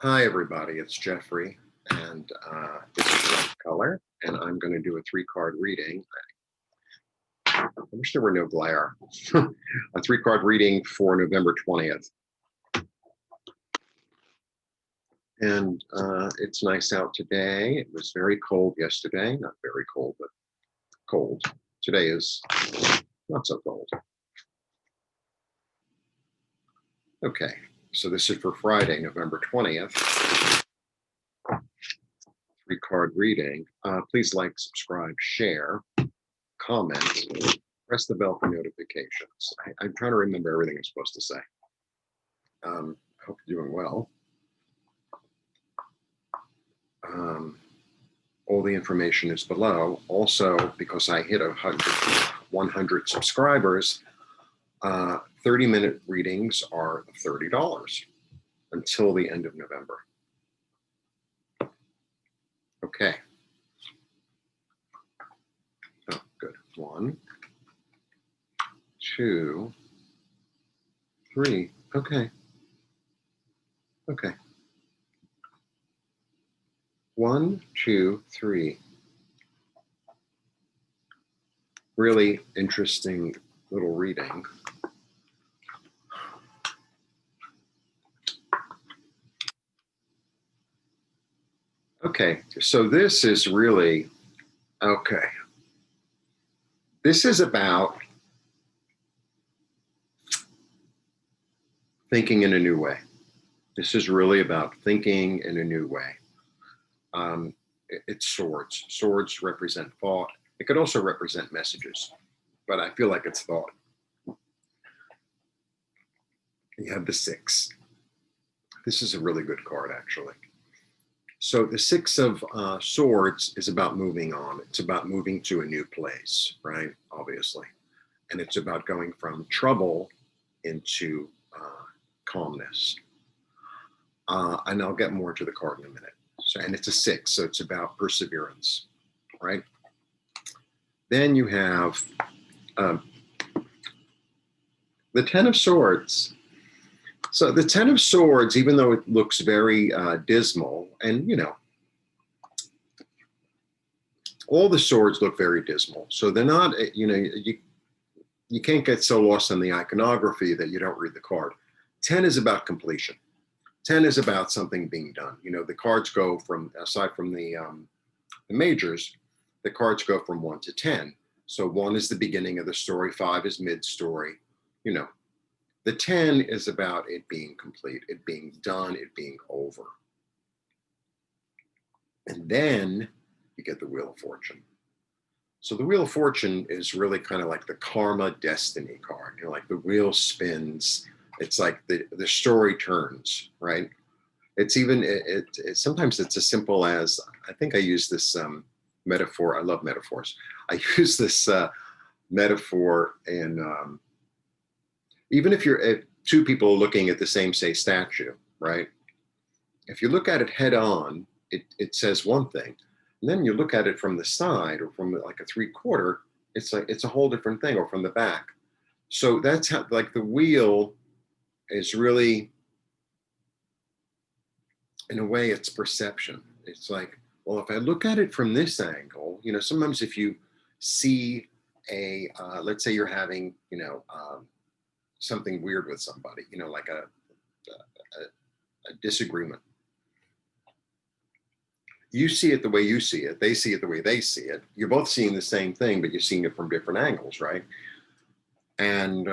Hi, everybody. It's Jeffrey, and this is Red Color, and I'm going to do a three-card reading. I wish there were no glare. A three-card reading for November 20th. And it's nice out today. It was very cold yesterday. Not very cold, but cold. Today is not so cold. Okay, so this is for Friday, November 20th. Three-card reading. Please like, subscribe, share, comment, press the bell for notifications. I'm trying to remember everything I'm supposed to say. I hope you're doing well. All the information is below. Also, because I hit 100 subscribers, 30-minute readings are $30 until the end of November. Okay. Oh, good. 1, 2, 3. Okay. Okay. 1, 2, 3. Really interesting little reading. Okay, so this is really, okay. This is about thinking in a new way. This is really about thinking in a new way. It's swords. Swords represent thought. It could also represent messages, but I feel like it's thought. You have the 6. This is a really good card, actually. So the 6 of Swords is about moving on. It's about moving to a new place, right? Obviously. And it's about going from trouble into calmness. And I'll get more to the card in a minute. So, and it's a 6, so it's about perseverance, right? Then you have the 10 of Swords. So the 10 of Swords, even though it looks very dismal, and all the swords look very dismal. So they're not, you can't get so lost in the iconography that you don't read the card. 10 is about completion. 10 is about something being done. The cards go from, aside from the majors, the cards go from 1 to 10. So 1 is the beginning of the story, 5 is mid-story, The 10 is about it being complete, it being done, it being over. And then you get the Wheel of Fortune. So the Wheel of Fortune is really kind of like the karma destiny card. Like the wheel spins. It's like the story turns, right? It's even, sometimes it's as simple as, I think I use this metaphor. I love metaphors. I use this metaphor in, even if you're two people looking at the same, say, statue, right? If you look at it head on, it says one thing. And then you look at it from the side or from like a 3/4, it's a whole different thing, or from the back. So that's how, like, the wheel is really, in a way, it's perception. It's like, well, if I look at it from this angle, sometimes if you see let's say you're having, something weird with somebody, like a disagreement. You see it the way you see it. They see it the way they see it. You're both seeing the same thing, but you're seeing it from different angles, right? And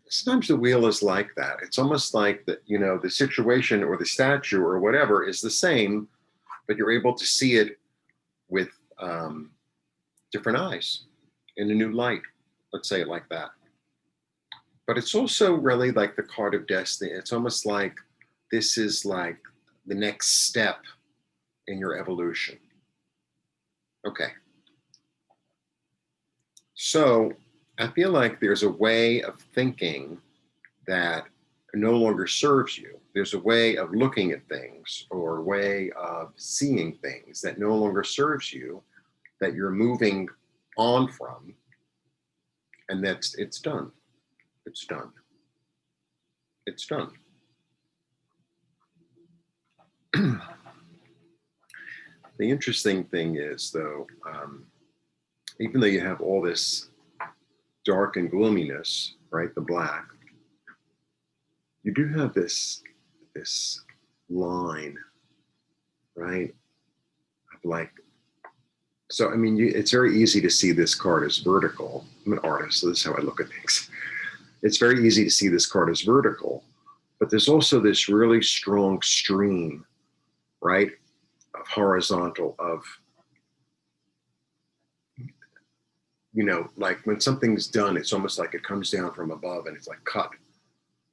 sometimes the wheel is like that. It's almost like that, the situation or the statue or whatever is the same, but you're able to see it with different eyes, in a new light. Let's say it like that. But it's also really like the card of destiny. It's almost like this is like the next step in your evolution. Okay. So I feel like there's a way of thinking that no longer serves you. There's a way of looking at things, or a way of seeing things that no longer serves you, that you're moving on from, and it's done. It's done. It's done. The interesting thing is, though, even though you have all this dark and gloominess, right, the black, you do have this line, right, of like, so I mean, it's very easy to see this card as vertical. I'm an artist, so this is how I look at things. It's very easy to see this card as vertical, but there's also this really strong stream, right, of horizontal, of, you know, like when something's done, it's almost like it comes down from above and it's like cut.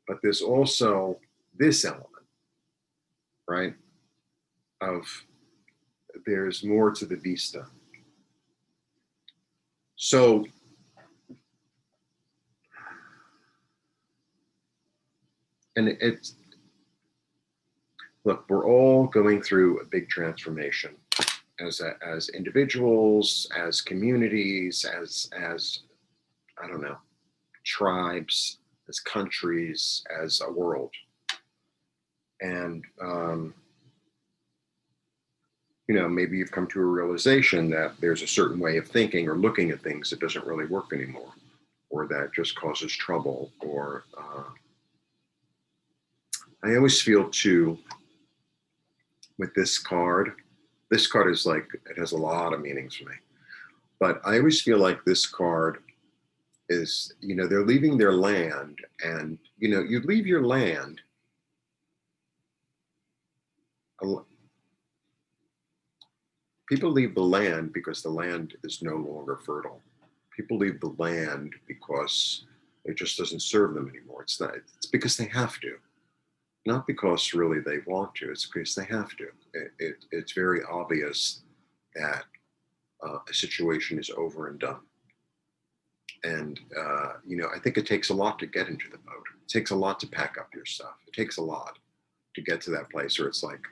But there's also this element, right, of there's more to the vista. So and it's, look, we're all going through a big transformation as individuals, as communities, as I don't know, tribes, as countries, as a world. And you know, maybe you've come to a realization that there's a certain way of thinking or looking at things that doesn't really work anymore, or that just causes trouble. Or I always feel too, with this card is like, it has a lot of meanings for me, but I always feel like this card is, you know, they're leaving their land, and, you know, you leave your land. People leave the land because the land is no longer fertile. People leave the land because it just doesn't serve them anymore. It's not, it's because they have to. Not because really they want to, it's because they have to. It's very obvious that a situation is over and done. And, you know, I think it takes a lot to get into the boat. It takes a lot to pack up your stuff. It takes a lot to get to that place where it's like,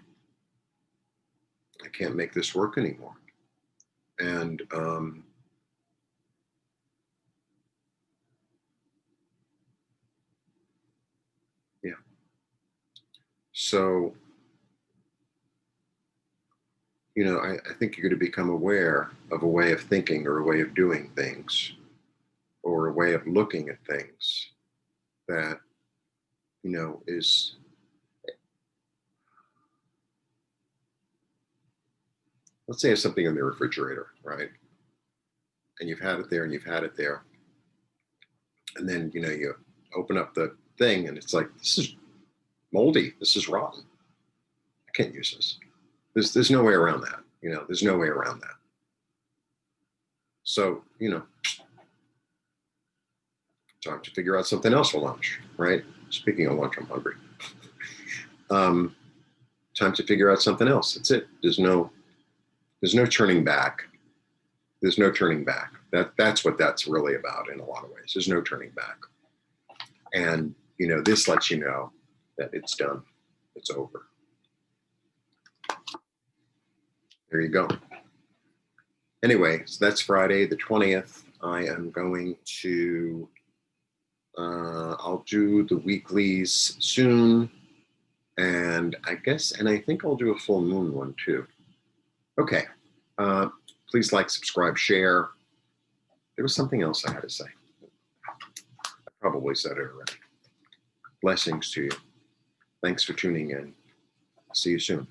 I can't make this work anymore. And yeah. So, you know, I think you're going to become aware of a way of thinking or a way of doing things or a way of looking at things that, you know, is, let's say it's something in the refrigerator, right? And you've had it there and you've had it there. And then, you know, you open up the thing and it's like, this is moldy. This is rotten. I can't use this. There's no way around that. You know, there's no way around that. So, you know, time to figure out something else for lunch, right? Speaking of lunch, I'm hungry. Time to figure out something else. That's it. There's no turning back. There's no turning back. That's what that's really about in a lot of ways. There's no turning back. And, you know, this lets you know that it's done. It's over. There you go. Anyway, so that's Friday the 20th. I am going to, I'll do the weeklies soon. And I think I'll do a full moon one too. Okay. Please like, subscribe, share. There was something else I had to say. I probably said it already. Blessings to you. Thanks for tuning in. See you soon.